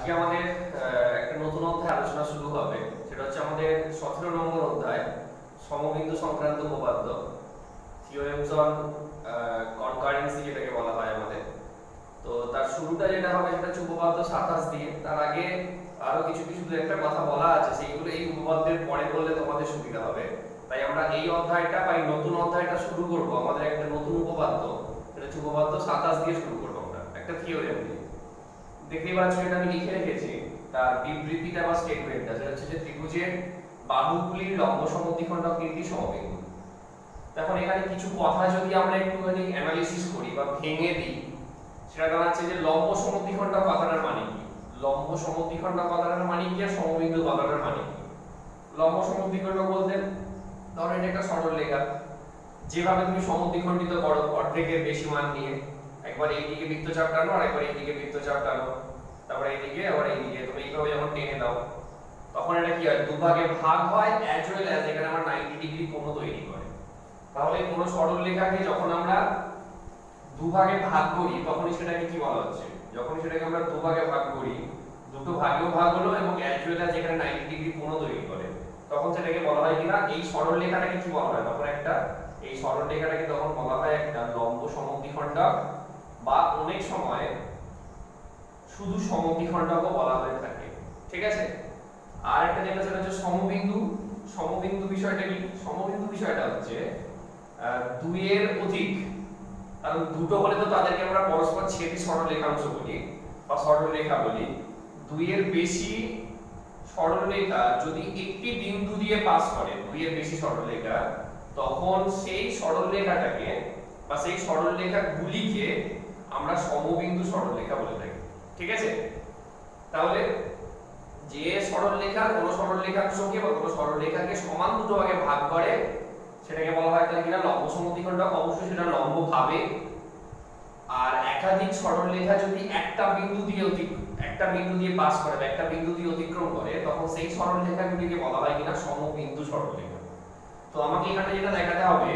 আজকে আমাদের একটা নতুন অধ্যায় আলোচনা শুরু হবে, সেটা হচ্ছে আমাদের 17 নম্বর অধ্যায় সমবিন্দু সংক্রান্ত উপপাদ্য, থিওরেমস অন কনকারেন্সি যেটাকে বলা হয় আমাদের। তো তার শুরুটা যেটা হবে সেটা হচ্ছে উপপাদ্য 27 দিয়ে। তার আগে আরো কিছু কিছু দু একটা কথা বলা আছে, সেইগুলো এই উপপাদ্যের পরে বললে তোমাদের সুবিধা হবে। তাই আমরা এই অধ্যায়টা বা এই নতুন অধ্যায়টা শুরু করব আমাদের একটা নতুন উপপাদ্য, সেটা হচ্ছে উপপাদ্য 27 দিয়ে শুরু করব আমরা একটা থিওরেম দিয়ে। দেখতেই পাচ্ছ এটা আমি লিখে রেখেছি, তার বিবৃতিটা বা স্টেটমেন্টটা, সেটা হচ্ছে যে ত্রিভুজের বাহুগুলির লম্ব সমদ্বিখণ্ডক তিনটি সমবিন্দু। এখন এখানে কিছু কথা যদি আমরা একটুখানি অ্যানালিসিস করি বা ভেঙে দিই, সেটা দাঁড়াচ্ছে যে লম্ব সমদ্বিখণ্ডক কথাটার মানে কি, লম্ব সমদ্বিখণ্ডক কথাটার মানে কি আর সমবিন্দু কথাটার মানে কি। লম্ব সমদ্বিখণ্ডক বলতে ধরো এটা একটা সরলরেখা, যেভাবে তুমি সমদ্বিখণ্ডিত করো অর্ধেকের বেশি মান নিয়ে, একবার এইদিকে বৃত্তচাপ টানো আর একবার এইদিকে বৃত্তচাপ টানো, তারপর এইদিকে আবার এইদিকে, তুমি এইভাবে যখন টেনে দাও তখন এটা কি হয়, দুভাগে ভাগ হয় অ্যাজ ওয়েল অ্যাজ এখানে আমরা 90 ডিগ্রি কোণ তৈরি করে। তাহলে কোন সরলরেখাকে যখন আমরা দুভাগে ভাগ করি তখনই সেটাকে কি বলা হচ্ছে, যখনই সেটাকে আমরা দুভাগে ভাগ করি, দুটো ভাগেও ভাগ হলো এবং অ্যাজ ওয়েল অ্যাজ এখানে 90 ডিগ্রি কোণ তৈরি করে, তখন সেটাকে বলা হয় কিনা, এই সরলরেখাটাকে কি বলা হয় তখন একটা, এই সরলরেখাটাকে তখন বলা হয় একটা লম্ব সমদ্বিখণ্ডক, বা অনেক সময় শুধু সমদ্বিখণ্ডকও বলা হয়ে থাকে। ঠিক আছে। আর একটা যেটা সেটা হচ্ছে সমবিন্দু। সমবিন্দু বিষয়টা কি, সমবিন্দু বিষয়টা হচ্ছে দুইয়ের অধিক, কারণ দুটো হলে তো তাদেরকে আমরা পরস্পর ছেদি সরলরেখাংশ বলি বা সরলরেখা বলি। দুইয়ের বেশি সরলরেখা যদি একটি বিন্দু দিয়ে পাস করে, দুইয়ের বেশি সরলরেখা, তখন সেই সরলরেখাটাকে বা সেই সরলরেখাগুলিকে আমরা সমবিন্দু সরলরেখা বলে থাকি। ঠিক আছে। তাহলে যে সরলরেখা কোন সরলরেখাংশকে বা কোন সরলরেখাকে সমান দুটো ভাগে ভাগ করে সেটাকে বলা হয় তাহলে কিনা লম্ব সমদ্বিখণ্ডক। অবশ্যই সেটা লম্ব ভাবে। আর একাধিক সরলরেখা যদি একটা বিন্দু দিয়ে পাস করে বা একটা বিন্দু দিয়ে অতিক্রম করে, তখন সেই সরলরেখাগুলিকে বলা হয় কিনা সমবিন্দু সরলরেখা। তো আমাকে এখানে যেটা দেখাতে হবে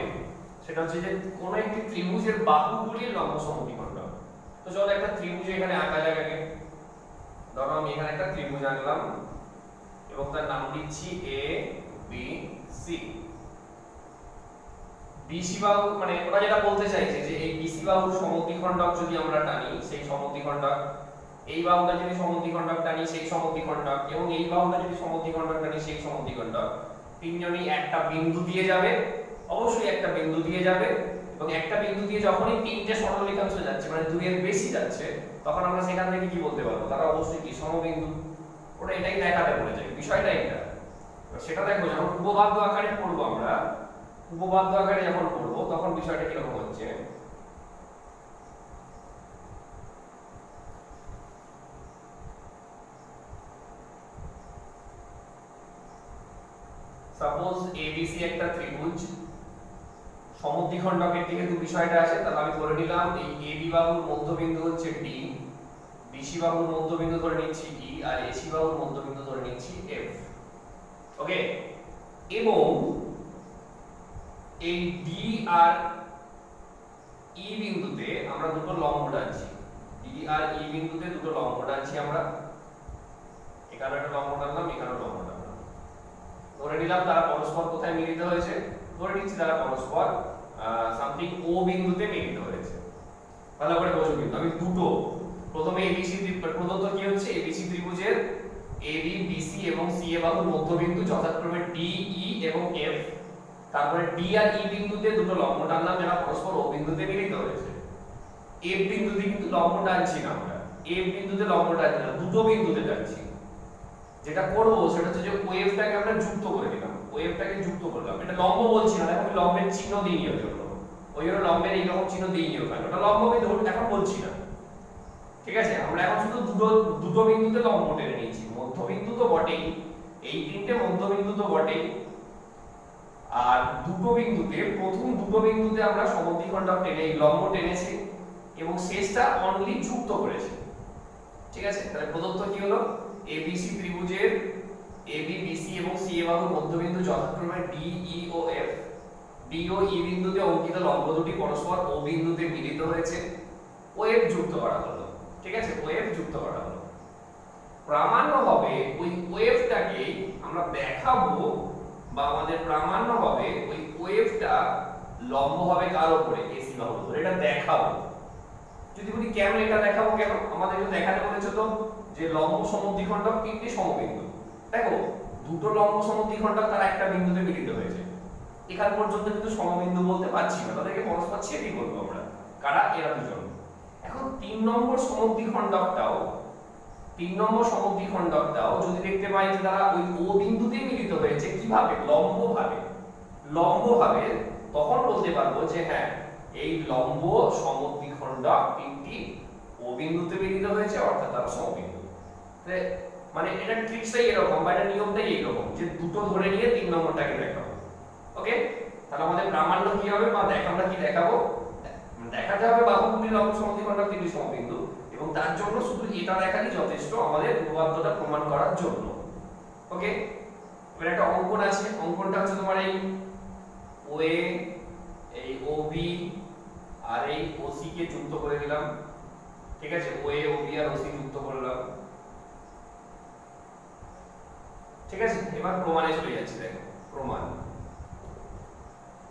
সেটা হচ্ছে যে কোন একটি ত্রিভুজের বাহুগুলির লম্ব সমদ্বিখণ্ডক। তো চলো একটা ত্রিভুজ এখানে আঁকা যাক আগে। ধরো আমি এখানে একটা ত্রিভুজ আঁকলাম এবং তার নাম দিচ্ছি এ বি সি। বিসি বাহু মানে ওরা যেটা বলতে চাইছে যে এই বিসি বাহুর সমদ্বিখণ্ডক যদি আমরা টানি, সেই সমদ্বিখণ্ডক, এই বাহুটা যদি সমদ্বিখণ্ডক টানি সেই সমদ্বিখণ্ডক, এবং এই বাহুটা যদি সমদ্বিখণ্ডক টানি সেই সমদ্বিখণ্ডক, তিনজনই একটা বিন্দু দিয়ে যাবে, অবশ্যই একটা বিন্দু দিয়ে যাবে, এবং একটা বিন্দু দিয়ে যখনই তিনটে সরলরেখাংশ যাচ্ছে মানে দুইয়ের বেশি যাচ্ছে, তখন আমরা সেখান থেকে কি বলতে পারবো, তারা অবশ্যই কি সমবিন্দু। ওটা এটাই দেখাতে বলেছে, বিষয়টা এটা। সেটা দেখো যখন উপপাদ্য আকারে পড়বো আমরা, উপপাদ্য আকারে যখন পড়বো তখন বিষয়টা কিরকম হচ্ছে। সাপোজ এবিসি একটা ত্রিভুজ, সমদ্বিখণ্ডকের দিকে তো বিষয়টা আছে, তাহলে আমি ধরে নিলাম এই এবি বাহুর মধ্যবিন্দু হচ্ছে ডি, বিসি বাহুর মধ্যবিন্দু ধরে নিচ্ছি ই, আর এসি বাহুর মধ্যবিন্দু ধরে নিচ্ছি এফ। ওকে। এবং এই ডি আর ই বিন্দুতে আমরা দুটো লম্ব টানছি, ডি আর ই বিন্দুতে দুটো লম্ব টানছি আমরা, এখানে একটা লম্ব টানলাম, এখানে লম্ব টানলাম। ধরে নিলাম তারা পরস্পর কোথায় মিলিত হয়েছে, ধরে নিচ্ছি তারা পরস্পর সামথিং ও বিন্দুতে মিলিত হয়েছে। ভালো করে বোঝো কিন্তু আমি দুটো, প্রথমে এবিসি প্রদত্ত কি হচ্ছে, এবিসি ত্রিভুজের এবি বিসি এবং সি এ বাহুর মধ্যবিন্দু যথাক্রমে ডি ই এবং এফ, তারপরে ডি আর ই বিন্দুতে দুটো লম্ব টানলাম যারা পরস্পর ও বিন্দুতে মিলিত হয়েছে। এফ বিন্দুতে কিন্তু লম্ব টানছি না আমরা, এফ বিন্দুতে লম্ব টানছি না, দুটো বিন্দুতে টানছি। যেটা করব সেটা হচ্ছে যে ওয়েভটাকে আমরা যুক্ত করে দিলাম, ওয়েভটাকে যুক্ত করলাম। এটা লম্ব বলছি না, দেখো আমি লম্বের চিহ্ন দিইনি ওই জন্য, ওই জন্য লম্বের এইরকম চিহ্ন দিইনি ওখানে, ওটা লম্ব বিন্দু এখন বলছি না। ঠিক আছে। আমরা এখন শুধু দুটো বিন্দুতে লম্ব টেনে নিয়েছি, মধ্যবিন্দু তো বটেই, এই তিনটে মধ্যবিন্দু তো বটেই, আর দুটো বিন্দুতে, প্রথম দুটো বিন্দুতে আমরা সমদ্বিখণ্ডক টেনে লম্ব টেনেছি এবং শেষটা অনলি যুক্ত করেছি। ঠিক আছে। তাহলে প্রদত্ত কি হলো, এবিসি ত্রিভুজের এবি বিসি এবং সি এ বাহুর মধ্যবিন্দু যথাক্রমে ডি ই ও এফ, ডি ও ই বিন্দুতে অঙ্কিত লম্ব দুটি পরস্পর ও বিন্দুতে মিলিত হয়েছে, ও এফ যুক্ত করা হলো। ঠিক আছে। ও এফ যুক্ত করা হলো। প্রামাণ্য হবে ওই ওয়েভটাকে আমরা দেখাবো, বা আমাদের প্রামাণ্য হবে ওই ওয়েভটা লম্ব হবে কার উপরে, এসি বাহুর উপরে। এটা দেখাবো। যদি বলি কেন এটা দেখাবো, কেন আমাদের একটু দেখাতে বলেছে তো যে লম্ব সমদ্বিখণ্ডক তিনটি সমবিন্দু। দেখো দুটো লম্ব সমদ্বিখণ্ডক তারা একটা বিন্দুতে মিলিত হয়েছে, এখান পর্যন্ত কিন্তু সমবিন্দু বলতে পারছি না, তাদেরকে পরস্পর ছেদই বলবো আমরা। কারা? এরা দুজন। এখন 3 নম্বর সমদ্বিখণ্ডকটাও যদি দেখতে পাই যে তারা ওই ও বিন্দুতে মিলিত হয়েছে, কিভাবে? লম্বভাবে, তখন বলতে পারবো যে হ্যাঁ এই লম্ব সমদ্বিখণ্ডক তিনটি ও বিন্দুতে মিলিত হয়েছে, অর্থাৎ তারা সমবিন্দু। মানে এটা ট্রিক্সটাই এরকম, বা এটা নিয়মটাই এরকম যে দুটো ধরে নিয়ে 3 নম্বরটাকে দেখাবো। ওকে, তাহলে আমাদের প্রামাণ্য কি হবে, বা আমরা কি দেখাবো? দেখাতে হবে বাহুগুলি লম্ব সমদ্বিখণ্ডক তিনটি সমবিন্দু, এবং তার জন্য শুধু এটা দেখালেই যথেষ্ট আমাদের উপপাদ্যটা প্রমাণ করার জন্য। ওকে, এবার একটা অঙ্কন আছে। অঙ্কনটা হচ্ছে তোমার এই ওএ, এই ওবি আর এই ওসি কে যুক্ত করে দিলাম। ঠিক আছে, ওএ ওবি আর ওসি যুক্ত করলাম। ঠিক আছে, এবার প্রমাণে চলে যাচ্ছি। দেখো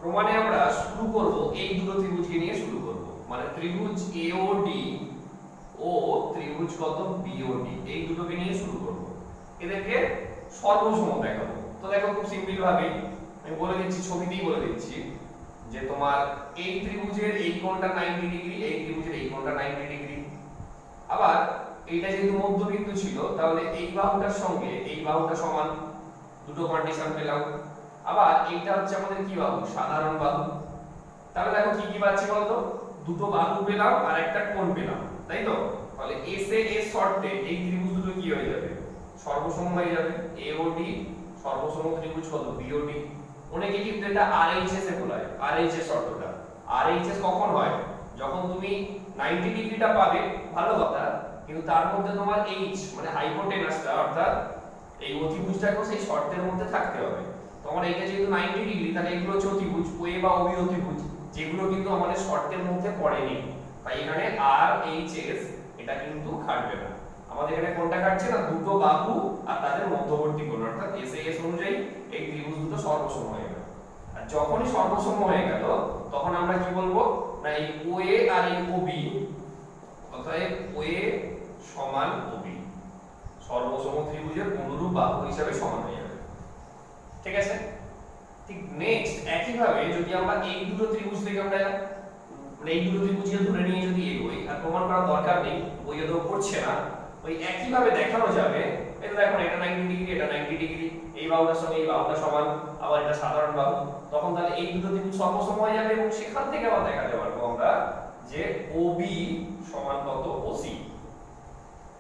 প্রমাণে আমরা শুরু করব এই দুটো ত্রিভুজকে নিয়ে শুরু করব, মানে ত্রিভুজ এওডি ও ত্রিভুজ কত বিওডি, এই দুটোকে নিয়ে শুরু করব। এদেরকে সর্বসম দেখাবো। তো দেখো খুব সিম্পল ভাবে আমি বলে দিচ্ছি, ছবিতেই বলে দিচ্ছি যে তোমার এই ত্রিভুজের এই কোণটা 90 ডিগ্রি, এই ত্রিভুজের এই কোণটা 90 ডিগ্রি। আবার এইটা যেহেতু মধ্যবিন্দু ছিল, তাহলে এই বাহুটার সঙ্গে এই বাহুটা সমান, দুটো কন্ডিশন পেলাম। আবার এইটা হচ্ছে আমাদের কি বাহু? সাধারণ বাহু। তাহলে দেখো কি কি পাচ্ছি বলতো? দুটো বাহু পেলাম আর একটা কোণ পেলাম, তাই তো? তাহলে এস এ এস শর্তে এই ত্রিভুজ দুটো কি হয়ে যাবে? সর্বসম হয়ে যাবে। এওডি সর্বসম ত্রিভুজ কত? বিওডি। অনেকে কিন্তু এটা আরএইচএস এ বলায়, আরএইচএস শর্তটা। আরএইচএস কখন হয়? যখন তুমি 90 ডিগ্রিটা পাবে, ভালো কথা, কিন্তু তার মধ্যে তোমার এইচ মানে হাইপোটেনাসটা, অর্থাৎ এই অতিভুজটাকেও সেই শর্তের মধ্যে থাকতে হবে। তখন এইটা যেহেতু 90 ডিগ্রি, তাহলে এগুলো হচ্ছে অতিভুজ, ওএ বা ওবি অতিভুজ, যেগুলো কিন্তু আমাদের শর্তের মধ্যে পড়েনি। তাই এখানে আরএইচএস এটা কিন্তু খাটবে না। আমাদের এখানে কোনটা খাটছে না? দুটো বাহু আর তাদের মধ্যবর্তী কোণ, অর্থাৎ এসএএস অনুযায়ী এই ত্রিভুজ দুটো সর্বসম হয়ে গেল। আর যখনই সর্বসম হয়ে গেল, তখন আমরা কি বলবো না এই ওএ আর এই ওবি, অতএব ওএ সমান ওবি সর্বসম ত্রিভুজের অনুরূপ বাহু হিসাবে সমান হয়ে যাবে। ঠিক আছে, ঠিক নেক্সট একই ভাবে যদি আমরা এই দুটো ত্রিভুজ থেকে আমরা মানে এই দুটো ত্রিভুজকে ধরে নিয়ে যদি এগোই, আর প্রমাণ করার দরকার নেই, বইয়ে তো করছে না, ওই একই ভাবে দেখানো যাবে। এটা দেখো এটা 90 ডিগ্রি, এটা 90 ডিগ্রি, এই বাহুটার সঙ্গে এই বাহুটা সমান, আবার এটা সাধারণ বাহু। তখন তাহলে এই দুটো ত্রিভুজ সর্বসম হয়ে যাবে, এবং সেখান থেকে আবার দেখাতে পারবো আমরা যে ওবি সমান কত ওসি।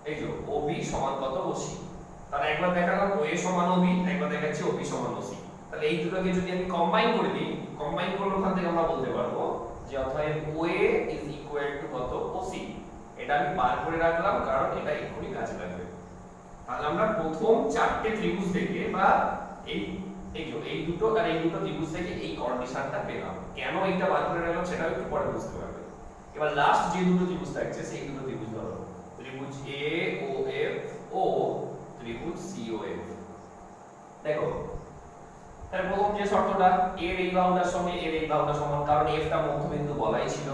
এই যে ওবি সমান কত ওসি। তাহলে একবার দেখালাম ওএ সমান ওবি, একবার দেখাচ্ছি ওবি সমান ওসি। তাহলে এই দুটোকে যদি আমি কম্বাইন করে দিই, কম্বাইন করলে ওখান থেকে আমরা বলতে পারবো যে অতএব ওএ ইজ ইকুয়াল টু কত ওসি। এটা আমি বার করে রাখলাম, কারণ এটা এক্ষুনি কাজে লাগবে। তাহলে আমরা প্রথম চারটে ত্রিভুজ থেকে বা এই দুটো আর এই দুটো ত্রিভুজ থেকে এই কন্ডিশনটা পেলাম। কেন এইটা বার করে রাখলাম সেটা একটু পরে বুঝতে পারবে। এবার লাস্ট যে দুটো ত্রিভুজ থাকছে সেই দুটো ত্রিভুজ ধরো, ত্রিভুজ এ ও এফ ও ত্রিভুজ সি ও এফ। দেখো তাহলে প্রথম যে শর্তটা, এর এই বাহুটার সঙ্গে এর এই বাহুটা সমান, কারণ এফটা মধ্যবিন্দু বলাই ছিল।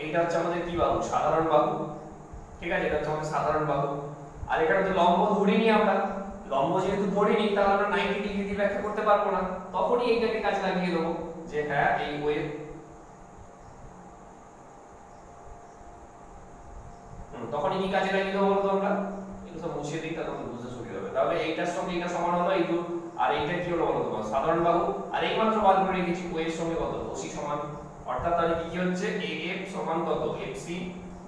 এইটা হচ্ছে আমাদের কি বাহু? সাধারণ বাহু। ঠিক আছে, এটা হচ্ছে আমাদের সাধারণ বাহু। আর এখানে তো লম্ব ধরিনি আমরা, লম্ব যেহেতু ধরিনি, তাহলে আমরা 90 ডিগ্রি দিয়ে ব্যাখ্যা করতে পারবো না। তখনই এইটাকে কাজে লাগিয়ে দেবো যে হ্যাঁ এই ওয়েভ, তখনই কি কাজে লাগিয়ে দেবো বলতো আমরা? এটা সব মুছিয়ে দিই, তাহলে বুঝতে সুবিধা হবে। তাহলে এইটার সঙ্গে এটা সমান হলো, এই দুটো, আর এইটা কি হলো বলো তোমার? সাধারণ বাহু। আর এই মাত্র বার করে রেখেছি ও এর সঙ্গে কত? ওসি সমান। অর্থাৎ তাহলে কি হচ্ছে? এএফ সমান কত? এফসি।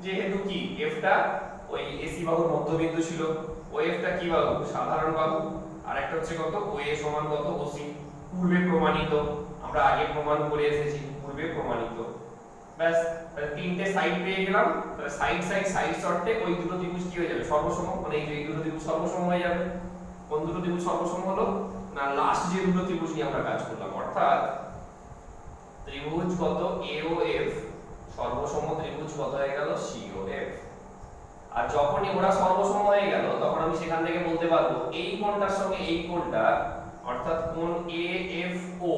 যেহেতু কি এফটা ওই এসি বাহুর মধ্যবিন্দু ছিল, ও এফটা কি বাহু? সাধারণ বাহু। আর একটা হচ্ছে কত? ও এ সমান কত? ওসি। পূর্বে প্রমাণিত, আমরা আগে প্রমাণ করে এসেছি, পূর্বে প্রমাণিত। ব্যাস, তাহলে তিনটে সাইড পেয়ে গেলাম। তাহলে সাইড শর্তে ওই দুটো ত্রিভুজ কি হয়ে যাবে? সর্বসম। মানে এই দুটো ত্রিভুজ সর্বসম হয়ে যাবে। কোন দুটো ত্রিভুজ সর্বসম হলো না? লাস্ট যে দুটো ত্রিভুজ নিয়ে আমরা কাজ করলাম, অর্থাৎ ত্রিভুজ কত এ ও এফ সর্বসম ত্রিভুজ কত হয়ে গেল? সি ও এফ। আর যখনই ওরা সর্বসম হয়ে গেল তখন আমি সেখান থেকে বলতে পারবো এই কোণটার সঙ্গে এই কোণটা অর্থাৎ কোণ AFO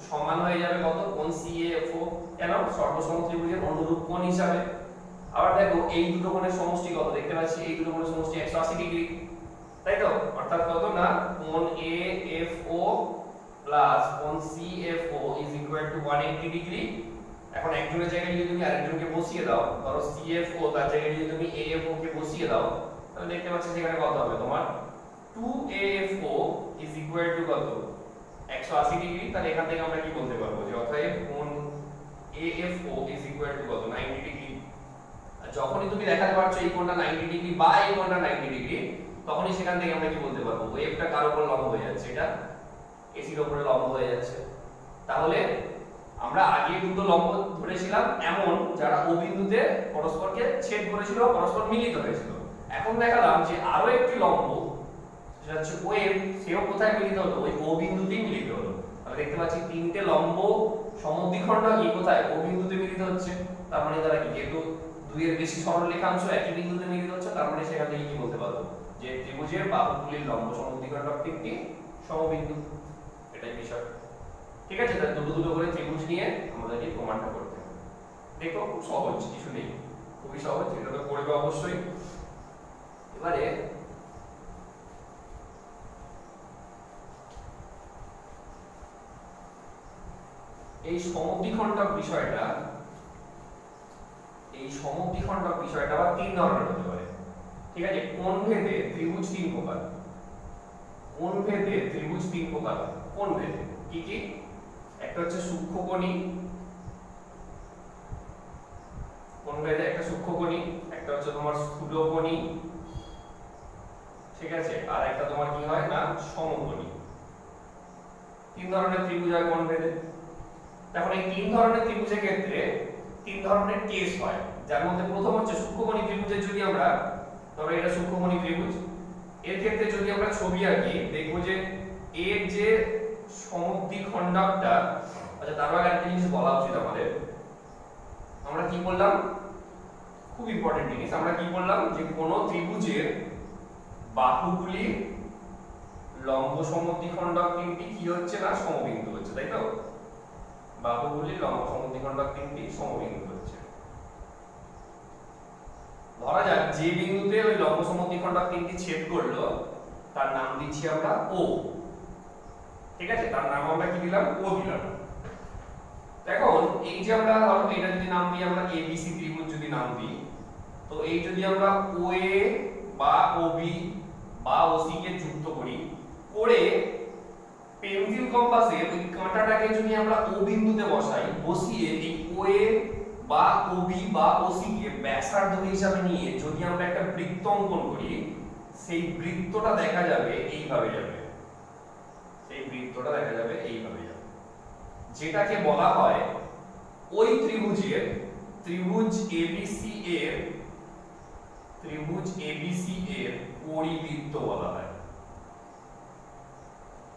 সমান হয়ে যাবে কত, কোণ CAFO, কেন, সর্বসম ত্রিভুজের অনুরূপ কোণ হিসাবে। আবার দেখো এই দুটো কোণের সমষ্টি কত, দেখতে পাচ্ছি এই দুটো কোণের সমষ্টি 180 ডিগ্রি, তাই তো, অর্থাৎ কত না কোণ AFO প্লাস কোণ CFO is equal to 180 degree. এখন একজনের জায়গায় যদি তুমি আরেকজনকে বসিয়ে দাও, ধরো CFO তার জায়গায় যদি তুমি AFO কে বসিয়ে দাও, তাহলে দেখতে পাচ্ছি সেখানে কত হবে তোমার 2AFO ইজ ইকুয়াল টু কত, 180 ডিগ্রি। তাহলে এখান থেকে আমরা কি বলতে পারবো যে অতএব কোণ AFO ইজ ইকুয়াল টু কত, 90 ডিগ্রি। আর যখনই তুমি দেখাতে পারছো এই কোণটা 90 ডিগ্রি বা এই কোণটা 90 ডিগ্রি, তখনই সেখান থেকে আমরা কি বলতে পারবো, ওয়েভটা কার উপর লম্ব হয়ে যাচ্ছে, এটা এসির উপরে লম্ব হয়ে যাচ্ছে। তাহলে আমরা আগে দুটো লম্ব ধরেছিলাম এমন যারা ও বিন্দুতে পরস্পরকে ছেদ করেছিল, পরস্পর মিলিত হয়েছিল। এখন দেখালাম যে আরো একটি লম্ব, সেটা হচ্ছে ওয়েভ, সেও কোথায় মিলিত হলো, ওই ও বিন্দুতেই মিলিত হলো। আমরা দেখতে পাচ্ছি তিনটে লম্ব সমদ্বিখণ্ড কি কোথায়, ও বিন্দুতে মিলিত হচ্ছে। তার মানে তারা কি, যেহেতু দুইয়ের বেশি সরলরেখাংশ একই বিন্দুতে মিলিত হচ্ছে, তার মানে সেখান থেকে কি বলতে পারবো যে ত্রিভুজের বাহুগুলির লম্ব সমদ্বিখণ্ড তিনটি সমবিন্দু, এটাই বিষয়। ঠিক আছে, তাহলে দুটো দুটো করে ত্রিভুজ নিয়ে আমাদেরকে প্রমাণটা করতে হবে। দেখো খুব সহজ, কিছু নেই, খুবই সহজ, এটা তো করবে অবশ্যই। এবারে এই সমদ্বিখণ্ডক বিষয়টা, আবার তিন ধরনের হতে পারে। ঠিক আছে, কোণ ভেদে ত্রিভুজ তিন প্রকার, কোণ ভেদে ত্রিভুজ তিন প্রকার। কোণ ভেদে কি কি, একটা হচ্ছে সূক্ষ্মকোণী, কোণ ভেদে একটা সূক্ষ্মকোণী, একটা হচ্ছে তোমার স্থূলকোণী, ঠিক আছে, আর একটা তোমার কি হয় না সমকোণী। তিন ধরনের ত্রিভুজ হয় কোণ ভেদে। এখন এই তিন ধরনের ত্রিভুজের ক্ষেত্রে তিন ধরনের কেস হয়, যার মধ্যে প্রথম হচ্ছে সূক্ষ্মকোণী ত্রিভুজের, যদি আমরা ধরো এটা সূক্ষ্মকোণী ত্রিভুজ, এর ক্ষেত্রে যদি আমরা ছবি আঁকি দেখবো যে এর যে সমদ্বিখণ্ডকটা, আচ্ছা তার আগে একটা জিনিস বলা উচিত আমাদের, আমরা কি বললাম, খুব ইম্পর্টেন্ট জিনিস, আমরা কি বললাম যে কোন ত্রিভুজের বাহুগুলি লম্ব সমদ্বিখণ্ডক তিনটি কি হচ্ছে না সমবিন্দু হচ্ছে, তাই তো, বাহুগুলি লম্ব সমদ্বিখণ্ডক তিনটি সমবিন্দু হচ্ছে। ধরা যাক যে বিন্দুতে ওই লম্ব সমদ্বিখণ্ডক তিনটি ছেদ করলো তার নাম দিচ্ছি আমরা ও, ঠিক আছে, তার নাম আমরা কি দিলাম, ও দিলাম। এখন এই যে আমরা ধরো এটা যদি নাম দিই আমরা ABC ত্রিভুজ যদি নাম দিই, তো এই যদি আমরা OA বা OB বা OC কে যুক্ত করি, করে পেন্সিল কম্পাসে ওই কাঁটাটাকে যদি আমরা O বিন্দুতে বসাই, বসিয়ে এই OA বা OB বা OC কে ব্যাসার্ধ হিসাবে নিয়ে যদি আমরা একটা বৃত্ত অঙ্কন করি, সেই বৃত্তটা দেখা যাবে এইভাবে যাবে, সেই বৃত্তটা দেখা যাবে এইভাবে যাবে, যেটাকে বলা হয় ওই ত্রিভুজের, ত্রিভুজ ABC এর পরিবৃত্ত বলা হয়।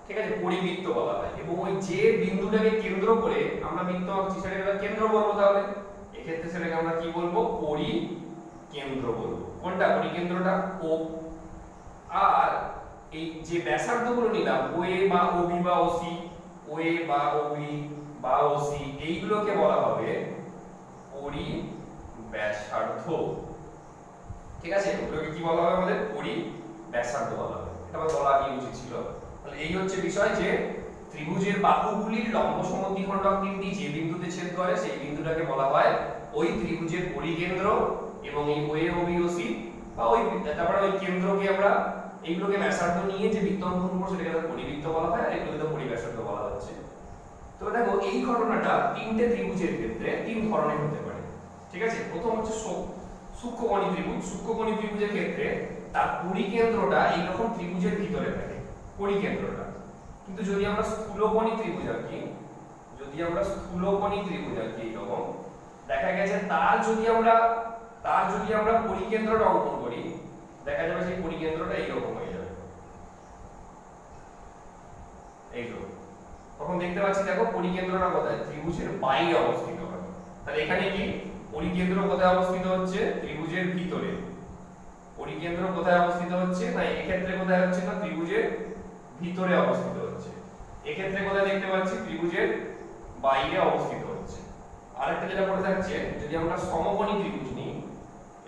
ঠিক আছে, পরিবৃত্ত বলা হয়। এবং ওই যে বিন্দুটাকে কেন্দ্র করে আমরা বৃত্ত আঁকছি সেটাকে আমরা কেন্দ্র বলবো। তাহলে এক্ষেত্রে সেটাকে আমরা কি বলবো, পরিকেন্দ্র বলবো। কোনটা পরিকেন্দ্রটা, ও। আর এই যে ব্যাসার্ধগুলো নিলাম OA বা OB বা OC, OA বা OB বা OC, এইগুলোকে বলা হবে পরিব্যাসার্ধ। ঠিক আছে, ওগুলোকে কি বলা হবে আমাদের, পরিব্যাসার্ধ বলা হবে। এটা আমার বলা আগে উচিত ছিল। তাহলে এই হচ্ছে বিষয় যে ত্রিভুজের বাহুগুলির লম্ব সমদ্বিখণ্ডক তিনটি যে বিন্দুতে ছেদ করে সেই বিন্দুটাকে বলা হয় ওই ত্রিভুজের পরিকেন্দ্র। এবং এই OA OB OC বা ওই তারপরে ওই কেন্দ্রকে আমরা এইগুলোকে ব্যাসার্ধ নিয়ে যে বৃত্ত অঙ্কন করব সেটাকে পরিবৃত্ত বলা হয়, আর এগুলোকে তো পরিব্যাসার্ধ বলা হচ্ছে। তো দেখো এই ঘটনাটা তিনটে ত্রিভুজের ক্ষেত্রে তিন ধরনের হতে পারে। ঠিক আছে, প্রথম হচ্ছে সূক্ষ্মকোণী ত্রিভুজ। সূক্ষ্মকোণী ত্রিভুজের ক্ষেত্রে তার পরিকেন্দ্রটা এইরকম ত্রিভুজের ভিতরে থাকে, পরিকেন্দ্রটা। কিন্তু যদি আমরা স্থূলকোণী ত্রিভুজ আঁকি, এইরকম দেখা গেছে তার যদি আমরা পরিকেন্দ্রটা অঙ্কন করি, দেখা যাবে সেই পরিকেন্দ্রটা এইরকম হয়ে যাবে, এইরকম। তখন দেখতে পাচ্ছি দেখো পরিকেন্দ্রটা কোথায়, ত্রিভুজের বাইরে অবস্থিত হয়। তাহলে এখানে কি পরিকেন্দ্র কোথায় অবস্থিত হচ্ছে, ত্রিভুজের ভিতরে। পরিকেন্দ্র কোথায় অবস্থিত হচ্ছে না এক্ষেত্রে কোথায় হচ্ছে না ত্রিভুজের ভিতরে অবস্থিত হচ্ছে, এক্ষেত্রে কোথায় দেখতে পাচ্ছি ত্রিভুজের বাইরে অবস্থিত হচ্ছে। আরেকটা যেটা পড়ে থাকছে যদি আমরা সমকোণী ত্রিভুজ নিই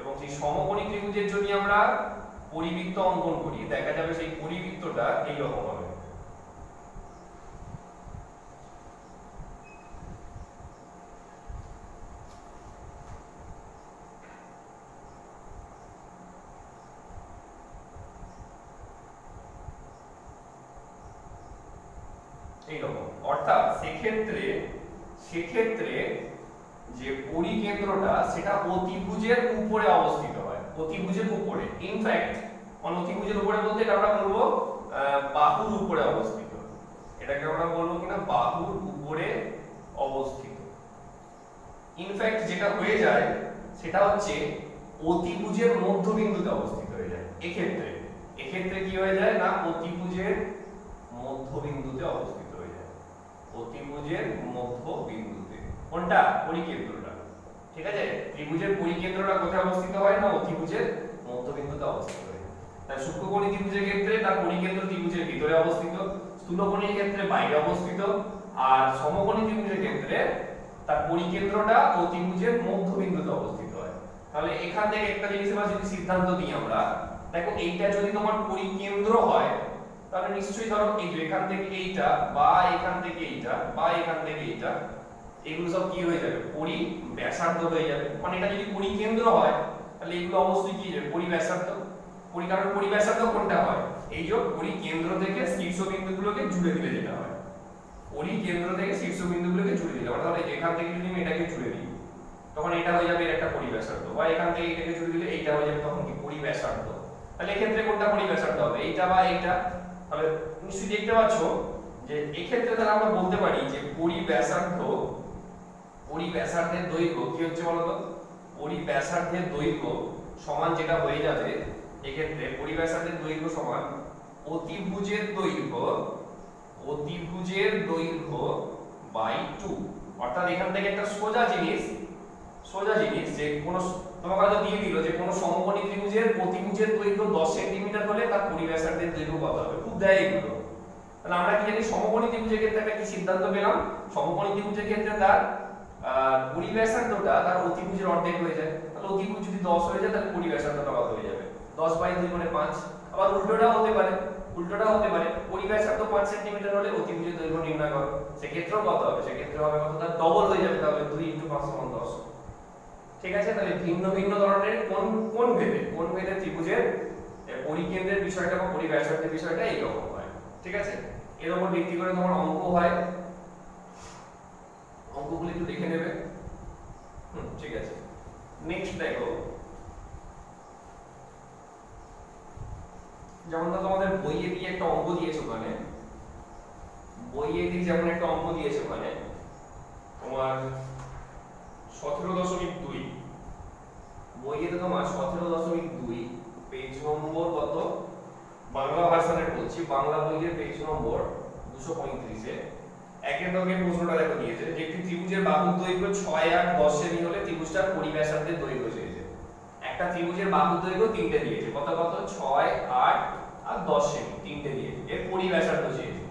এবং সেই সমকোণী ত্রিভুজের যদি আমরা পরিবৃত্ত অঙ্কন করি দেখা যাবে সেই পরিবৃত্তটা এই রকম হবে। এইরকম, অর্থাৎ সেক্ষেত্রে যে পরিকেন্দ্রটা সেটা অতিভুজের উপরে অবস্থিত হয়, অতিভুজের উপরে। ইনফ্যাক্ট অতিভুজের উপরে বলতে এটা আমরা বলবো বাহুর উপরে অবস্থিত, এটাকে আমরা বলবো কিনা বাহুর উপরে অবস্থিত। ইনফ্যাক্ট যেটা হয়ে যায় সেটা হচ্ছে অতিভুজের মধ্যবিন্দুতে অবস্থিত হয়ে যায়। এক্ষেত্রে কি হয়ে যায় না অতিভুজের মধ্যবিন্দুতে অবস্থিত হয়ে যায়, অতিভুজের মধ্যবিন্দুতে। কোনটা? পরিকেন্দ্রটা। ঠিক আছে, ত্রিভুজের পরিকেন্দ্রটা কোথায় অবস্থিত হয় না অতিভুজের মধ্যবিন্দুতে অবস্থিত হয়। তাই সূক্ষ্মকোণী ত্রিভুজের ক্ষেত্রে তার পরিকেন্দ্র ত্রিভুজের ভিতরে অবস্থিত, স্থূলকোণীর ক্ষেত্রে বাইরে অবস্থিত, আর সমকোণী ত্রিভুজের ক্ষেত্রে তার পরিকেন্দ্রটা অতিভুজের মধ্যবিন্দুতে অবস্থিত হয়। তাহলে এখান থেকে একটা জিনিস এবার যদি সিদ্ধান্ত দিই আমরা, দেখো এইটা যদি তোমার পরিকেন্দ্র হয় তাহলে নিশ্চয়ই ধরো এই যে এখান থেকে এইটা বা এখান থেকে এইটা বা এখান থেকে এইটা এগুলো সব কি হয়ে যাবে পরিব্যাসার্ধ হয়ে যাবে। মানে এটা যদি পরিকেন্দ্র হয় তাহলে এগুলো অবশ্যই কি যাবে পরিব্যাসার্ধ। কারণ পরিব্যাসার্ধ কোনটা হয় এই যে পরিকেন্দ্র থেকে শীর্ষবিন্দুগুলোকে জুড়ে দিলে যেটা হয়, পরিকেন্দ্র থেকে শীর্ষবিন্দুগুলোকে জুড়ে দিলে অর্থাৎ এখান থেকে যদি আমি এটাকে জুড়ে দিই তখন এটা হয়ে যাবে একটা পরিব্যাসার্ধ, বা এখান থেকে এটাকে জুড়ে দিলে এইটা হয়ে যাবে তখন কি পরিব্যাসার্ধ। তাহলে এক্ষেত্রে কোনটা পরিব্যাসার্ধ হবে এইটা বা এইটা। তাহলে নিশ্চয়ই দেখতে পাচ্ছো যে এক্ষেত্রে তাহলে আমরা বলতে পারি যে পরিব্যাসার্ধের দৈর্ঘ্য কি হচ্ছে বলতো, পরিব্যাসার্ধের দৈর্ঘ্য সমান যেটা হয়ে যাবে এক্ষেত্রে পরিব্যাসার্ধের দৈর্ঘ্য সমান অতিভুজের দৈর্ঘ্য বাই 2। অর্থাৎ এখান থেকে একটা সোজা জিনিস যে কোন তোমাকে হয়তো দিয়ে দিল যে কোন সমকোণী ত্রিভুজের অতিভুজের দৈর্ঘ্য 10 সেন্টিমিটার হলে তার পরিব্যাসার্ধের দৈর্ঘ্য কত হবে, খুব দেয় এগুলো। তাহলে আমরা কি জানি সমকোণী ত্রিভুজের ক্ষেত্রে একটা কি সিদ্ধান্ত পেলাম, সমকোণী ত্রিভুজের ক্ষেত্রে তার পরিব্যাসার্ধটা তার অতিভুজের অর্ধেক হয়ে যায়। তাহলে অতিভুজ যদি 10 হয়ে যায় তাহলে পরিব্যাসার্ধটা কত হয়ে যাবে 10/2 মানে 5। আবার উল্টোটাও হতে পারে পরিব্যাসার্ধ 5 সেন্টিমিটার হলে অতিভুজের দৈর্ঘ্য নির্ণয় করো, সেক্ষেত্রেও কত হবে, সেক্ষেত্রে হবে কত তার ডবল হয়ে যাবে, তাহলে 2 × 5 = 10। ঠিক আছে, তাহলে ভিন্ন ভিন্ন ধরনের কোন ভেদে ত্রিভুজের পরিকেন্দ্রের বিষয়টা বা পরিব্যাসার্ধের বিষয়টা এইরকম হয়। ঠিক আছে, এর উপর ভিত্তি করে তোমার অঙ্ক হয়, অঙ্কগুলো একটু দেখে নেবে। ঠিক আছে, নেক্সট দেখো যেমন তোমাদের বইয়ে দিয়ে একটা অঙ্ক দিয়েছে ওখানে, যেমন একটা অঙ্ক দিয়েছে ওখানে তোমার 17.2 বইয়েতে তোমার 17.2 পেজ নম্বর কত, বাংলা ভার্সনের বলছি, বাংলা বইয়ের পেজ নম্বর 235 এ একের দাগের প্রশ্নটা দেখো দিয়েছে যে একটি ত্রিভুজের বাহুর দৈর্ঘ্য 6, 8, 10 সেমি হলে ত্রিভুজটার পরিব্যাসার্ধের দৈর্ঘ্য চেয়েছে। একটা ত্রিভুজের বাহুর দৈর্ঘ্য তিনটে দিয়েছে, কত 6, 8 আর 10 সেমি, তিনটে দিয়েছে, এর পরিব্যাসার্ধ চেয়েছে।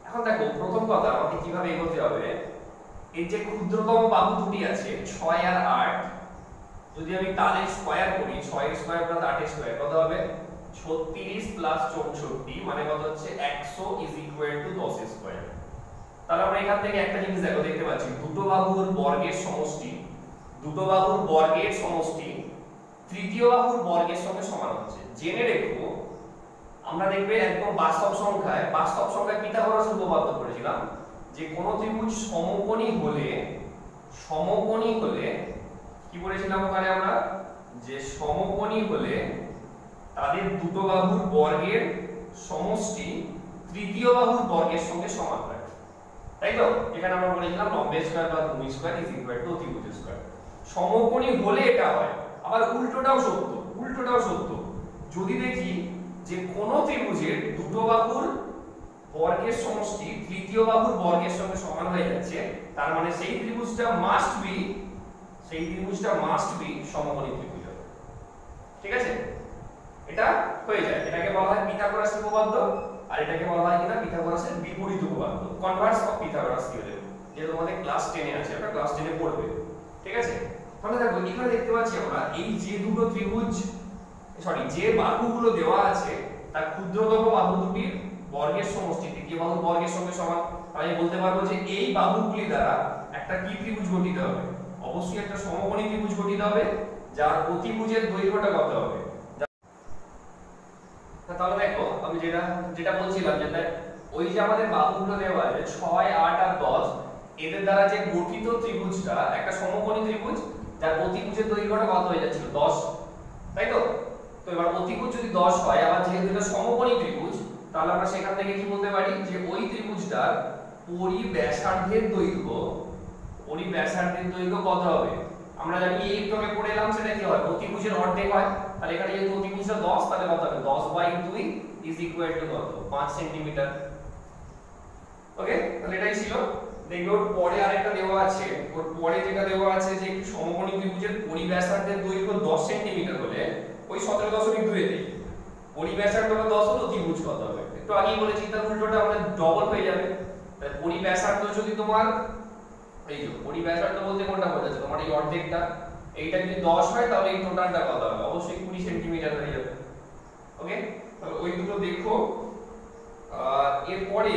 এখন দেখো প্রথম কথা আমাকে কিভাবে এগোতে হবে, এই যে ক্ষুদ্রতম বাহু দুটি আছে 6 আর 8, যদি আমি তাদের স্কয়ার করি 6 এর স্কয়ার প্লাস 8 এর স্কয়ার কত হবে 36 প্লাস 64 মানে কত হচ্ছে 100 = 10 এর স্কয়ার। তাহলে আমরা এখান থেকে একটা জিনিস দেখতে পাচ্ছি দুটো বাহুর বর্গের সমষ্টি তৃতীয় বাহুর বর্গের সঙ্গে সমান হচ্ছে। জেনে রেখো আমরা দেখবে একদম বাস্তব সংখ্যায় পিথাগোরাস উপপাদ্য পড়েছিলাম যে কোন ত্রিভুজ সমকোণী হলে কি বলেছিলাম ওখানে আমরা, যে সমকোণী হলে তাদের দুটো বাহুর বর্গের সমষ্টি তৃতীয় বাহুর বর্গের সঙ্গে সমান হয়, তাই তো? এখানে আমরা বলেছিলাম লম্বের স্কয়ার বা ভূমি স্কয়ার = অতিভুজের স্কয়ার। সমকোণী হলে এটা হয়, আবার উল্টোটাও সত্য। যদি দেখি যে কোন ত্রিভুজের দুটো বাহুর বর্গের সমষ্টি তৃতীয় বাহুর বর্গের সঙ্গে সমান হয়ে যাচ্ছে, তার মানে সেই ত্রিভুজটা মাস্ট বি সমকোণী ত্রিভুজ হবে। ঠিক আছে, এটা হয়ে যায়। এটাকে বলা হয় পিথাগোরাসের উপপাদ্য, আর এটাকে বলা হয় কিনা পিথাগোরাসের বিপরীত উপপাদ্য, কনভার্স অফ পিথাগোরাস থিওরেম, যে তোমাদের ক্লাস 10 এ আছে, এটা ক্লাস 10 এ পড়বে। ঠিক আছে, তাহলে দেখো এখানে দেখতে পাচ্ছি আমরা এই যে দুটো ত্রিভুজ, সরি যে বাহুগুলো দেওয়া আছে তার ক্ষুদ্রতম বাহু দুটির বর্গের সমষ্টি তৃতীয় বাহুর বর্গের সঙ্গে সমান। আমি বলতে পারবো যে এই বাহুগুলি দ্বারা একটা কি ত্রিভুজ গঠিত হবে? অবশ্যই একটা সমকোণী ত্রিভুজ গঠিত হবে, যার অতিভুজের দৈর্ঘ্যটা কত হবে। তাহলে দেখো আমি যেটা বলছিলাম, যে ওই যে আমাদের বাহুগুলো দেওয়া আছে 6, 8 আর 10, এদের দ্বারা যে গঠিত ত্রিভুজটা একটা সমকোণী ত্রিভুজ, যার অতিভুজের দৈর্ঘ্যটা কত হয়ে যাচ্ছিল 10, তাই তো? তো এবার অতিভুজ যদি 10 হয়, আবার যেহেতু এটা সমকোণী ত্রিভুজ, তাহলে আমরা সেখান থেকে কি বলতে পারি যে ওই ত্রিভুজটার পরিব্যাসার্ধের দৈর্ঘ্য কত হবে? আমরা জানি এই ক্রমে পড়ে এলাম, সেটা কি হয়? অতিভুজের অর্ধেক হয়। তাহলে এখানে যেহেতু অতিভুজটা 10, তাহলে কত হবে? 10/2 ইজ ইকুয়াল টু কত? 5 সেন্টিমিটার। ওকে, তাহলে এটাই ছিল। দেখবে ওর পরে আরেকটা দেওয়া আছে, ওর পরে যেটা দেওয়া আছে যে একটি সমকোণী ত্রিভুজের পরিব্যাসার্ধের দৈর্ঘ্য 10 সেন্টিমিটার হলে ওই 17.2 তে পরিব্যাসার্ধ হলো 10 হলে অতিভুজ কত হবে? একটু আগেই বলেছি, তার উল্টোটা আমাদের ডবল হয়ে যাবে। তাহলে পরিব্যাসার্ধ যদি তোমার এই যে পরিব্যাসার্ধ বলতে কোনটা বোঝাচ্ছে? তোমার এই অর্ধেকটা, এইটা যদি 10 হয় তাহলে এই টোটালটা কত হবে? অবশ্যই 20 সেন্টিমিটার হয়ে যাবে। ওকে, তাহলে ওই দুটো দেখো। এরপরে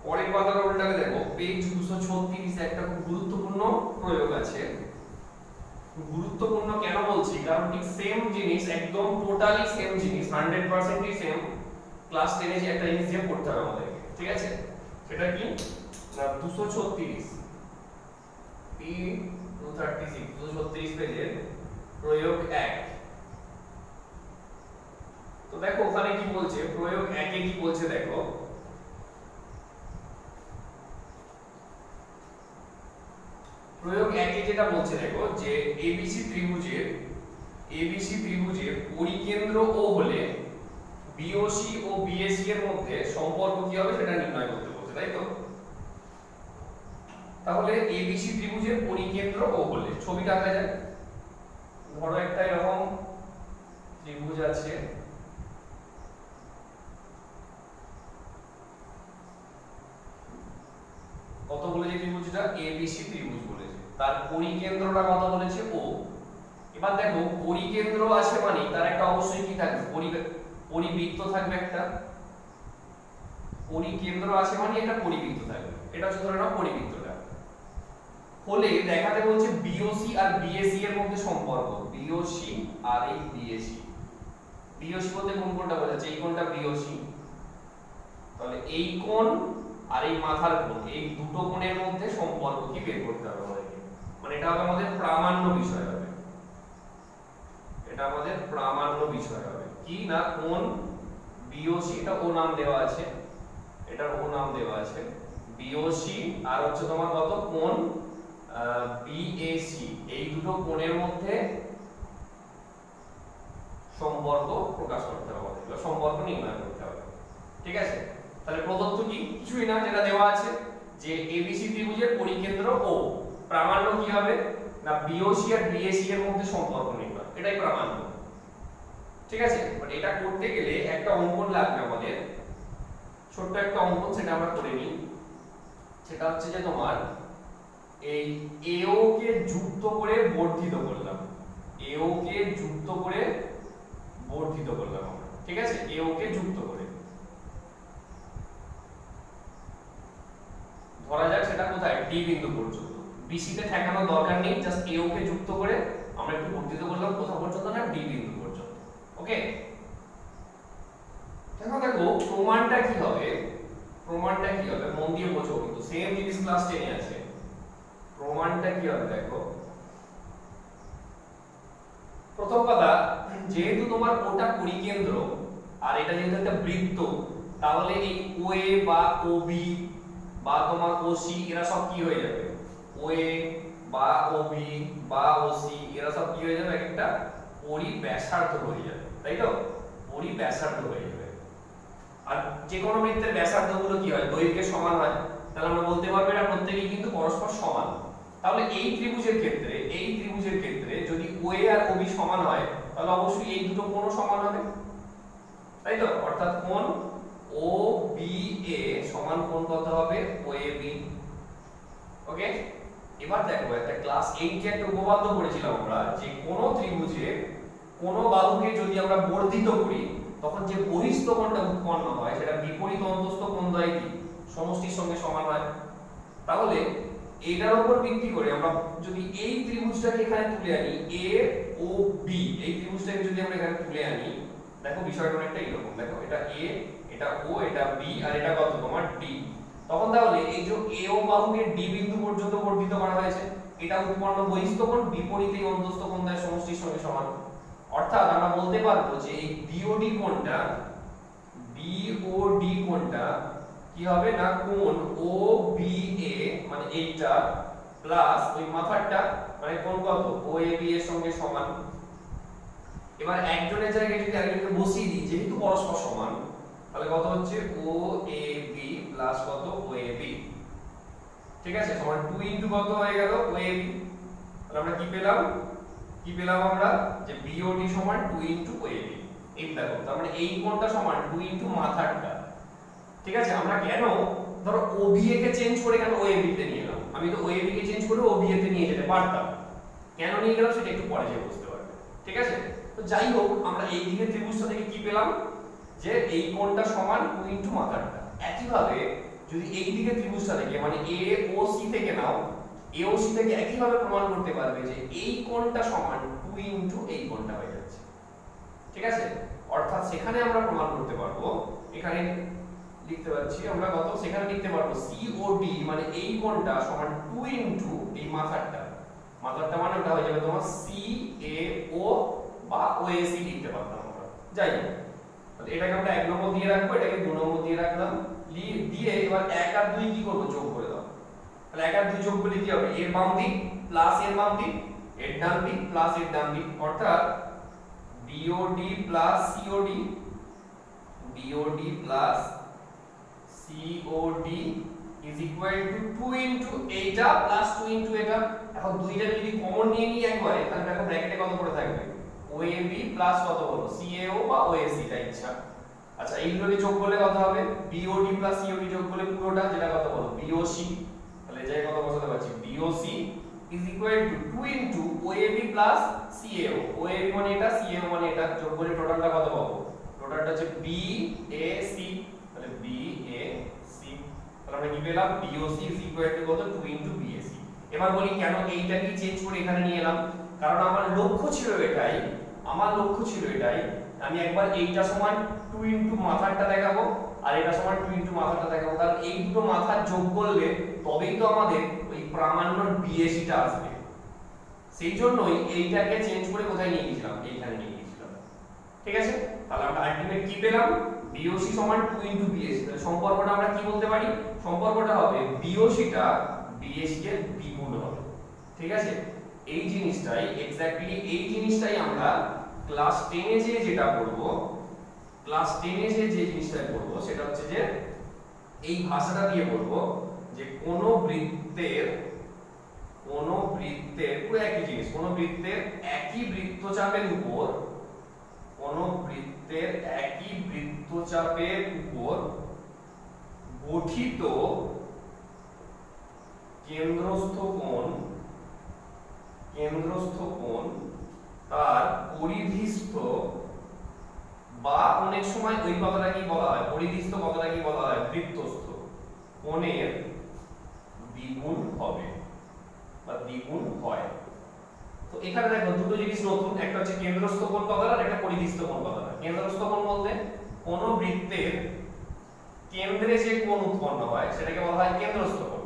পরের পাতাটা উল্টাকে দেখো, পেজ 236 একটা খুব গুরুত্বপূর্ণ প্রয়োগ আছে। গুরুত্বপূর্ণ কেন বলছি? কারণ ঠিক সেম জিনিস, একদম টোটালি সেম জিনিস, 100%ই সেম ক্লাস 10 এ যে একটা জিনিস দিয়ে পড়তে হবে আমাদেরকে। ঠিক আছে, সেটা কি না 236 236 পেজের প্রয়োগ 1। তো দেখো ওখানে কি বলছে, প্রয়োগ 1 এ কি বলছে দেখো। প্রয়োগ 1 এ যেটা বলছে দেখো, যে ABC ত্রিভুজের পরিকেন্দ্র O হলে BOC ও BAC এর মধ্যে সম্পর্ক কি হবে সেটা নির্ণয় করতে বলছে, তাই তো? তাহলে ABC ত্রিভুজের পরিকেন্দ্র O হলে ছবিটা আঁকা যায়। ধরো একটা এরকম ত্রিভুজ আছে, কত বলেছে ত্রিভুজটা? ABC ত্রিভুজ বলেছে, তার পরিকেন্দ্রটা কত বলেছে? O। এবার দেখো পরিকেন্দ্র আছে মানে তার একটা অবশ্যই কি থাকবে? পরিবৃত্ত থাকবে একটা। পরিকেন্দ্র আছে মানে একটা পরিবৃত্ত থাকবে, এটা হচ্ছে ধরে নাও পরিবৃত্তটা। হলে দেখাতে বলছে BOC আর BAC এর মধ্যে সম্পর্ক, BOC আর এই BAC। BOC বলতে কোন কোণটা বোঝাচ্ছে? এই কোণটা BOC। তাহলে এই কোণ আর এই মাথার কোণ, এই দুটো কোণের মধ্যে সম্পর্ক কি বের করতে হবে আমাদেরকে। মানে এটা হবে আমাদের প্রামাণ্য বিষয় হবে, এটা আমাদের প্রামাণ্য বিষয় হবে। কি না কোণ BOC, এটা ও নাম দেওয়া আছে, এটার ও নাম দেওয়া আছে BOC, আর হচ্ছে তোমার কত কোণ BAC। এই দুটো কোণের মধ্যে সম্পর্ক প্রকাশ করতে হবে আমাদের, সম্পর্ক নির্ণয় করতে হবে। ঠিক আছে, তাহলে প্রদত্ত কি? কিছুই না, যেটা দেওয়া আছে যে ABC ত্রিভুজের পরিকেন্দ্র O, প্রামাণ্য কি হবে না BOC আর BAC এর মধ্যে সম্পর্ক নির্ণয়, এটাই প্রামাণ্য। ঠিক আছে, বাট এটা করতে গেলে একটা অঙ্কন লাগবে আমাদের, ছোট্ট একটা অঙ্কন, সেটা আমরা করে নিই। সেটা হচ্ছে যে তোমার এই AO কে যুক্ত করে বর্ধিত করলাম, AO কে যুক্ত করে বর্ধিত করলাম আমরা। ঠিক আছে, AO কে যুক্ত করে, ধরা যাক সেটা কোথায়? D বিন্দু পর্যন্ত। BC তে ঠেকানোর দরকার নেই, জাস্ট AO কে যুক্ত করে আমরা একটু বর্ধিত করলাম কোথা পর্যন্ত? না D বিন্দু পর্যন্ত। ওকে, এখন দেখো প্রমাণটা কি হবে, প্রমাণটা কি হবে মন দিয়ে বোঝো, কিন্তু সেম জিনিস ক্লাস 10 এ আছে। প্রমাণটা কি হবে দেখো। প্রথম কথা, যেহেতু তোমার ওটা পরিকেন্দ্র আর এটা যেহেতু একটা বৃত্ত, তাহলে এই OA বা OB বা তোমার OC এরা সব কি হয়ে যাবে? OA বা OB বা OC এরা সব কি হয়ে যাবে? একটা পরিব্যাসার্ধ হয়ে যাবে, তাই তো? পরিব্যাসার্ধ হয়ে যাবে। আর যে কোনো বৃত্তের ব্যাসার্ধগুলো কি হয়? দৈর্ঘ্যের সমান হয়। তাহলে আমরা বলতে পারবো এটা প্রত্যেকই কিন্তু পরস্পর সমান। তাহলে এই ত্রিভুজের ক্ষেত্রে যদি OA আর OB সমান হয় তাহলে অবশ্যই এই দুটো কোণও সমান হবে, তাই তো? অর্থাৎ কোণ OBA সমান কোণ কত হবে? OAB। ওকে, এবার দেখো একটা ক্লাস 8 এ একটা উপপাদ্য পড়েছিলাম আমরা যে কোন ত্রিভুজে কোন বাহুকে যদি আমরা বর্ধিত করি তখন যে বহিস্থ কোণটা উৎপন্ন হয় সেটা বিপরীত অন্তস্থ কোণ দ্বয় কি সমষ্টির সঙ্গে সমান হয়। তাহলে এটার উপর ভিত্তি করে আমরা যদি এই ত্রিভুজটাকে এখানে তুলে আনি AOB, এই ত্রিভুজটাকে যদি আমরা এখানে তুলে আনি, দেখো বিষয়টা অনেকটা এরকম। দেখো এটা A, এটা O, এটা B আর এটা কত তোমার D। তখন তাহলে এই যে AO বাহুকে D বিন্দু পর্যন্ত বর্ধিত করা হয়েছে, এটা উৎপন্ন বহিস্থ কোণ বিপরীত এই অন্তস্থ কোণ দ্বয় সমষ্টির সঙ্গে সমান। অর্থাৎ আমরা বলতে পারবো যে এই BOD কোণটা কি হবে না কোণ OBA মানে এইটা প্লাস ওই মাথাটা মানে কোণ কত OAB এর সঙ্গে সমান। এবার একজনের জায়গায় যদি আরেকজনকে বসিয়ে দিই যেহেতু পরস্পর সমান তাহলে কত হচ্ছে OAB প্লাস কত OAB, ঠিক আছে, সমান 2 ইনটু কত হয়ে গেল OAB। তাহলে আমরা কি পেলাম আমরা যে BOD সমান 2 ইনটু OAB। এই দেখো তার মানে এই কোণটা সমান 2 ইনটু মাথাটা, ঠিক আছে। আমরা কেন ধরো OBA কে চেঞ্জ করে কেন OAB তে নিয়ে এলাম? আমি তো OAB কে চেঞ্জ করে OBA তে নিয়ে যেতে পারতাম, কেন নিয়ে গেলাম সেটা একটু পরে যেয়ে বুঝতে পারবে, ঠিক আছে। তো যাই হোক আমরা এই দিকের ত্রিভুজটা থেকে কি পেলাম যে এই কোণটা সমান 2 ইনটু মাথাটা। একইভাবে যদি এই দিকের ত্রিভুজটা থেকে মানে AOC থেকে নাও, AOC থেকে একইভাবে প্রমাণ করতে পারবে যে এই কোণটা সমান 2 ইনটু এই কোণটা হয়ে যাচ্ছে, ঠিক আছে। অর্থাৎ সেখানে আমরা প্রমাণ করতে পারবো, এখানে লিখতে পাচ্ছি আমরা কত, সেখানে লিখতে পারবো COD মানে এই কোণটা সমান 2 ইনটু এই মাথাটা মানে ওটা হয়ে যাবে তোমার CAO বা OAC লিখতে পারতাম আমরা। যাই হোক এটাকে আমরা 1 নম্বর দিয়ে রাখবো, এটাকে 2 নম্বর দিয়ে রাখলাম, দিয়ে এবার 1 আর 2 কি করব যোগ করে দাও। তাহলে 1 আর 2 যোগ করলে কি হবে? এর বাম দিক প্লাস এর বাম দিক, এর ডান দিক প্লাস এর ডান দিক, অর্থাৎ BOD plus COD plus COD is equal to 2 into এটা প্লাস 2 into এটা। এখন দুইটা যদি কমন নিয়ে নিই একবারে তাহলে দেখো ব্র্যাকেটে কত করে থাকবে OAB প্লাস কত হলো CAO বা OAC টা ইচ্ছা। আচ্ছা এইগুলোকে যোগ করলে কত হবে? BOD প্লাস COD যোগ করলে পুরোটা যেটা কত হলো BOC। তাহলে যাই কত বসাতে পারছি BOC is equal to 2 into OAB plus CAO। OAB মানে এটা, CAO মানে এটা, যোগ করলে টোটালটা কত পাবো? টোটালটা হচ্ছে BAC। তাহলে BAC তাহলে আমরা কি পেলাম? BOC is equal to কত 2 into BAC। এবার বলি কেন এইটাকে চেঞ্জ করে এখানে নিয়ে এলাম? কারণ আমার লক্ষ্য ছিল এটাই আমি একবার এইটা সমান 2 into মাথাটা দেখাবো আর এটা সমান 2 into মাথাটা দেখাবো, কারণ এই দুটো মাথার যোগ করলে তবেই তো আমাদের ওই প্রামাণ্যর BAC টা আসবে। সেই জন্যই এইটাকে চেঞ্জ করে কোথায় নিয়ে গিয়েছিলাম? এইখানে নিয়ে গিয়েছিলাম, ঠিক আছে। তাহলে আমরা আলটিমেট কি পেলাম? BOC সমান 2 into BAC। তাহলে সম্পর্কটা আমরা কি বলতে পারি? সম্পর্কটা হবে BOC টা BAC এর দ্বিগুণ হবে, ঠিক আছে। এই জিনিসটাই এক্স্যাক্টলি এই জিনিসটাই আমরা ক্লাস 10 এ যেটা পড়ব, যে জিনিসটা পড়ব সেটা হচ্ছে যে এই ভাষাটা দিয়ে পড়ব যে কোন বৃত্তের পুরো একই জিনিস, কোন বৃত্তের একই বৃত্তচাপের উপর গঠিত কেন্দ্রস্থ কোণ তার পরিধিস্থ বা অনেক সময় ওই কথাটা কি বলা হয়, পরিধিস্থ কথাটা কি বলা হয়, বৃত্তস্থ কোণের দ্বিগুণ হবে বা দ্বিগুণ হয়। তো এখানে দেখো দুটো জিনিস নতুন, একটা হচ্ছে কেন্দ্রস্থ কোণ কথাটা আর একটা পরিধিস্থ কোণ কথাটা। কেন্দ্রস্থ কোণ বলতে কোন বৃত্তের কেন্দ্রে যে কোণ উৎপন্ন হয় সেটাকে বলা হয় কেন্দ্রস্থ কোণ,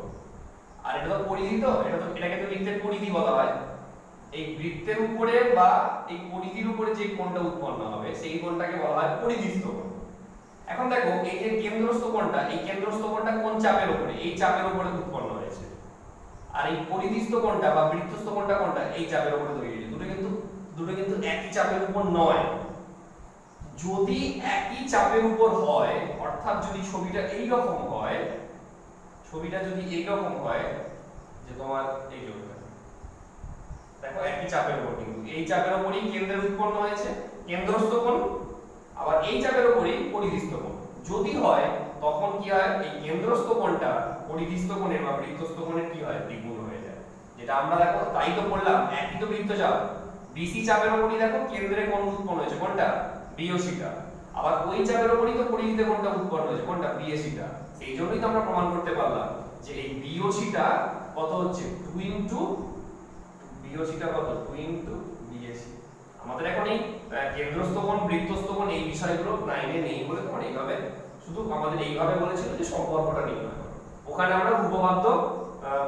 আর এটা তো পরিধি, তো এটাকে তো বৃত্তের পরিধি বলা হয়। এই বৃত্তের উপরে বা এই পরিধির উপরে যে কোণটা উৎপন্ন হবে সেই কোণটাকে বলা হয় পরিধিস্থ কোণ। এখন দেখো এই যে কেন্দ্রস্থ কোণটা, এই কেন্দ্রস্থ কোণটা কোন চাপের উপরে? এই চাপের উপরে উৎপন্ন হয়েছে। আর এই পরিধিস্থ কোণটা বা বৃত্তস্থ কোণটা কোনটা? এই চাপের উপরে তৈরি হয়েছে। দুটো কিন্তু একই চাপের উপর নয়। যদি একই চাপের উপর হয়, অর্থাৎ যদি ছবিটা এই রকম হয়, যে তোমার এই দেখো একই চাপের উপর, কিন্তু এই চাপের উপরই কেন্দ্রের উৎপন্ন হয়েছে কেন্দ্রস্থ কোণ, আবার এই চাপের উপরই পরিধিস্থ কোণ। যদি হয় তখন কি হয়, এই কেন্দ্রস্থ কোণটা পরিধিস্থ কোণের বা বৃত্তস্থ কোণের কি হয়, দ্বিগুণ হয়ে যায়। যেটা আমরা দেখো তাই তো বললাম, একই তো বৃত্তচাপ, বিসি চাপের উপরই দেখো কেন্দ্রে কোণ উৎপন্ন হয়েছে, কোনটা, বিওসিটা। আবার ওই চাপের উপরই তো পরিধিতে কোণটা উৎপন্ন হয়েছে, কোনটা, বিএসিটা। সেই জন্যই তো আমরা প্রমাণ করতে পারলাম যে এই বিওসিটা কত হচ্ছে 2 ইনটু বিওসিটা কত 2 ইনটু বিএসি। আমাদের এখন এই কেন্দ্রস্থ কোণ বৃত্তস্থ কোণ এই বিষয়গুলো 9 এ নেই বলে তোমার এইভাবে শুধু আমাদের এইভাবে বলেছিল যে সম্পর্কটা নির্ণয় করো। ওখানে আমরা উপপাদ্য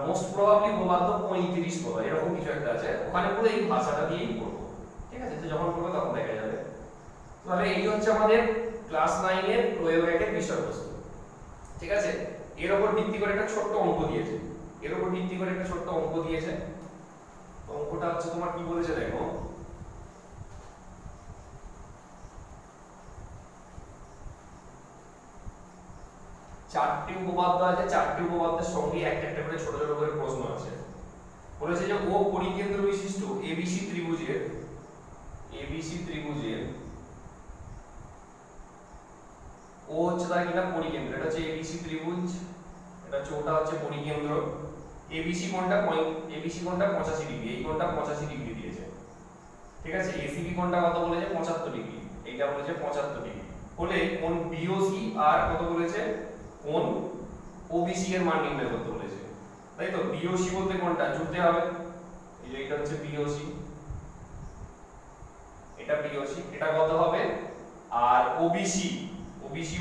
মোস্ট প্রবাবলি উপপাদ্য 35 পাবো, এরকম কিছু একটা আছে, ওখানে পুরো এই ভাষাটা দিয়েই করব। ঠিক আছে, তো যখন করব তখন দেখা যাবে। তাহলে এই হচ্ছে আমাদের ক্লাস 9 এর প্রয়োগ একের বিষয়বস্তু। ঠিক আছে, এর উপর ভিত্তি করে একটা ছোট্ট অঙ্ক দিয়েছে, এর উপর ভিত্তি করে একটা ছোট্ট অঙ্ক দিয়েছে। অঙ্কটা হচ্ছে তোমার কি বলেছে দেখো, চারটি উপপাদ্য আছে, চারটি উপপাদ্যের সঙ্গে একটা একটা করে ছোট ছোট করে প্রশ্ন আছে। বলেছে যে ও পরিকেন্দ্র বিশিষ্ট এবিসি ত্রিভুজের ও হচ্ছে তার কিনা পরিকেন্দ্র, এটা হচ্ছে এবিসি ত্রিভুজ, এটা হচ্ছে ওটা হচ্ছে পরিকেন্দ্র। এবিসি কোণটা 85 ডিগ্রি, এই কোণটা 85 ডিগ্রি দিয়েছে। ঠিক আছে, এসিবি কোণটা কত বলেছে 75 ডিগ্রি, এইটা বলেছে 75 ডিগ্রি। হলে কোণ বিওসি আর কত বলেছে, কোণ ওবিসি এর মান নির্ণয় করতে বলেছে। তাই তো, বিওসি বলতে কোণটা জুড়তে হবে, এই যে এটা হচ্ছে বিওসি, এটা বিওসি, এটা কত হবে, আর ওবিসি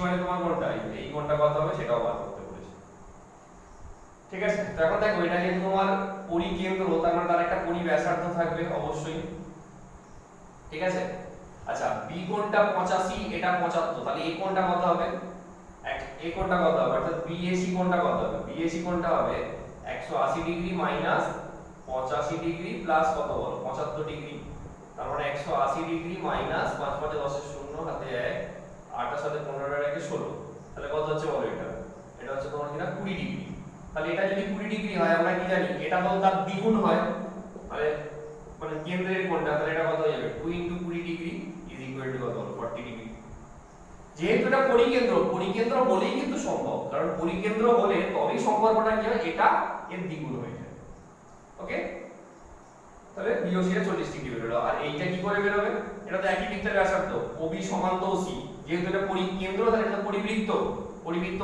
মানে তোমার কোণটা এই কোণটা কত হবে সেটাও বার করতে বলেছে। ঠিক আছে, তো এখন দেখো এটা যেহেতু তোমার পরিকেন্দ্র, তার মানে তার একটা পরিব্যাসার্ধ থাকবে অবশ্যই। ঠিক আছে, আচ্ছা বি কোণটা 85, এটা 75, তাহলে এই কোণটা কত হবে, এই কোণটা কত হবে, অর্থাৎ বিএসি কোণটা কত হবে, বিএসি কোণটা হবে 180 ডিগ্রি মাইনাস 85 ডিগ্রি প্লাস কত বলো 75 ডিগ্রি। তার মানে 180 ডিগ্রি মাইনাস 5 5 10 এর 0 হাতে 1, 8 এর সাথে 15 এর 1 16, তাহলে কত হচ্ছে বলো, এটা হচ্ছে তোমার কিনা 20 ডিগ্রি। তাহলে এটা যদি 20 ডিগ্রি হয়, আমরা কি জানি এটা তো তার দ্বিগুণ হয়, তাহলে মানে কেন্দ্রের কোণটা, তাহলে এটা কত হয়ে যাবে 2 * 20 ডিগ্রি ইজ ইকুয়াল টু কত হলো 40 ডিগ্রি। যেহেতু এটা পরিকেন্দ্র বলেই কিন্তু সম্ভব, কারণ পরিকেন্দ্র হলে তবেই সম্পর্কটা কি হয়, এটা এর দ্বিগুণ হয়ে যায়। ওকে, তাহলে বিওসি এর 40 ডিগ্রি বের হলো। আর এইটা কি করে বের হবে, এটা তো একই বৃত্তের ব্যাসার্ধ, ওবি সমান তো ওসি, যেহেতু এটা পরিকেন্দ্র তাহলে এটা পরিবৃত্ত,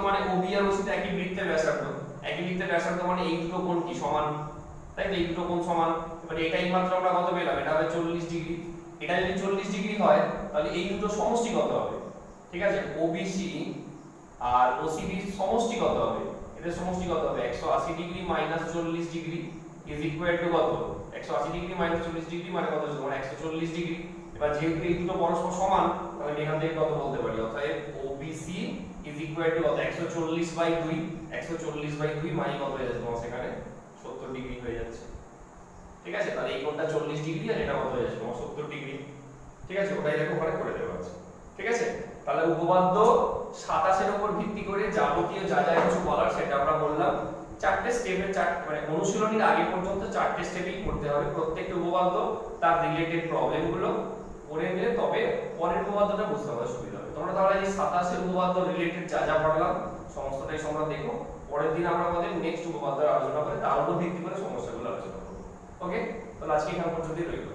মানে ওবি আর ওসি তো একই বৃত্তের ব্যাসার্ধ, একই বৃত্তের ব্যাসার্ধ মানে এই দুটো কোণ কি সমান, তাই তো, এই দুটো কোণ সমান। এবারে এটাই মাত্র আমরা কত পেলাম, এটা হবে 40 ডিগ্রি। এটা যদি 40 ডিগ্রি হয় তাহলে এই দুটো সমষ্টি কত হবে, ঠিক আছে, ওবিসি আর ওসিবি সমষ্টি কত হবে, এদের সমষ্টি কত হবে 180 degree minus 40 degree is equal to কত, 180 ডিগ্রি মাইনাস 40 ডিগ্রি মানে কত হচ্ছে, মানে 140 ডিগ্রি। এবার যেহেতু এই দুটো পরস্পর সমান, তাহলে এখান থেকে কত বলতে পারি, অতএব ওবিসি ইজ ইকুয়াল টু কত 140/2, 140/2 মানে কত হয়ে যাচ্ছে তোমার সেখানে 70 ডিগ্রি হয়ে যাচ্ছে। ঠিক আছে, তাহলে এই কোণটা 40 ডিগ্রি আর এটা কত হয়ে যাচ্ছে তোমার 70 ডিগ্রি। ঠিক আছে, ওটাই দেখো ওখানে করে দেওয়া আছে। ঠিক আছে, তাহলে উপপাদ্য 27 এর উপর ভিত্তি করে যাবতীয় যা যা কিছু বলার সেটা আমরা বললাম। চারটে স্টেপে মানে অনুশীলনীর আগে পর্যন্ত চারটে স্টেপই করতে হবে, প্রত্যেকটা উপপাদ্য তার রিলেটেড প্রবলেমগুলো করে নিলে তবে পরের উপপাদ্যটা বুঝতে পারতে সুবিধা হবে। তোমরা তাহলে এই 27 এর উপপাদ্য রিলেটেড যা যা পড়লাম সমস্তটাই তোমরা দেখো, পরের দিন আমরা আমাদের নেক্সট উপপাদ্য আলোচনা করে তার উপর ভিত্তি করে সমস্যাগুলো আলোচনা করব। ওকে, তাহলে আজকে এখান পর্যন্তই রইল।